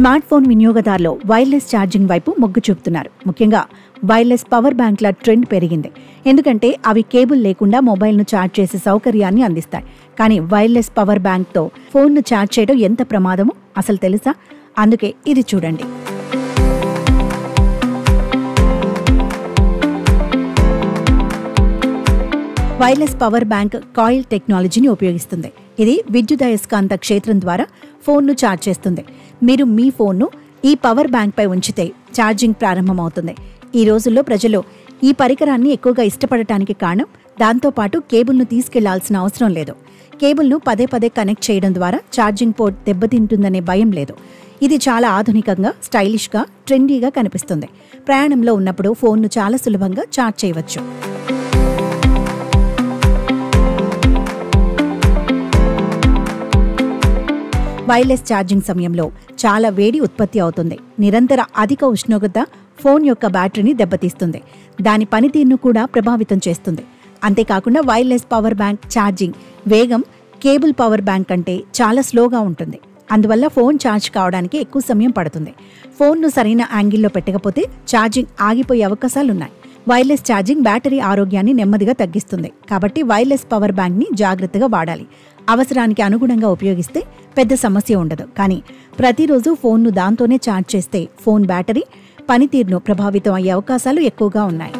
Smart phone వినియోగదారులు wireless charging వైపు మొగ్గు చూపుతున్నారు. ముఖ్యంగా వైర్లెస్ పవర్ బ్యాంక్ల ట్రెండ్ పెరిగింది. ఎందుకంటే అవి కేబుల్ లేకుండా మొబైల్ను ఛార్జ్ చేసే సౌకర్యాన్ని అందిస్తాయి. కానీ వైర్లెస్ పవర్ బ్యాంక్తో ఫోన్ను ఛార్జ్ చేయడం ఎంత ప్రమాదమో అసలు తెలుసా? అందుకే ఇది చూడండి. వైర్లెస్ పవర్ బ్యాంక్ కాయిల్ టెక్నాలజీని ఉపయోగిస్తుంది. ఇది విద్యుదయస్కాంత క్షేత్రం ద్వారా ఫోన్ను ఛార్జ్ చేస్తుంది. మీరు మీ ఫోన్ను ఈ పవర్ బ్యాంక్పై ఉంచితే ఛార్జింగ్ ప్రారంభమవుతుంది. ఈ రోజుల్లో ప్రజలు ఈ పరికరాన్ని ఎక్కువగా ఇష్టపడటానికి కారణం దాంతోపాటు కేబుల్ను తీసుకెళ్లాల్సిన అవసరం లేదు. కేబుల్ను పదే పదే కనెక్ట్ చేయడం ద్వారా ఛార్జింగ్ పోర్ట్ దెబ్బతింటుందనే భయం లేదు. ఇది చాలా ఆధునికంగా, స్టైలిష్గా, ట్రెండీగా కనిపిస్తుంది. ప్రయాణంలో ఉన్నప్పుడు ఫోన్ను చాలా సులభంగా ఛార్జ్ చేయవచ్చు. వైర్లెస్ ఛార్జింగ్ సమయంలో చాలా వేడి ఉత్పత్తి అవుతుంది. నిరంతర అధిక ఉష్ణోగ్రత ఫోన్ యొక్క బ్యాటరీని దెబ్బతీస్తుంది. దాని పనితీరును కూడా ప్రభావితం చేస్తుంది. అంతేకాకుండా వైర్లెస్ పవర్ బ్యాంక్ ఛార్జింగ్ వేగం కేబుల్ పవర్ బ్యాంక్ కంటే చాలా స్లోగా ఉంటుంది. అందువల్ల ఫోన్ ఛార్జ్ కావడానికి ఎక్కువ సమయం పడుతుంది. ఫోన్ను సరైన యాంగిల్లో పెట్టకపోతే ఛార్జింగ్ ఆగిపోయే అవకాశాలున్నాయి. వైర్లెస్ ఛార్జింగ్ బ్యాటరీ ఆరోగ్యాన్ని నెమ్మదిగా తగ్గిస్తుంది. కాబట్టి వైర్లెస్ పవర్ బ్యాంక్ని జాగ్రత్తగా వాడాలి. అవసరానికి అనుగుణంగా ఉపయోగిస్తే పెద్ద సమస్య ఉండదు. కానీ ప్రతిరోజు ఫోన్ను దాంతోనే ఛార్జ్ చేస్తే ఫోన్ బ్యాటరీ పనితీరును ప్రభావితం అయ్యే అవకాశాలు ఎక్కువగా ఉన్నాయి.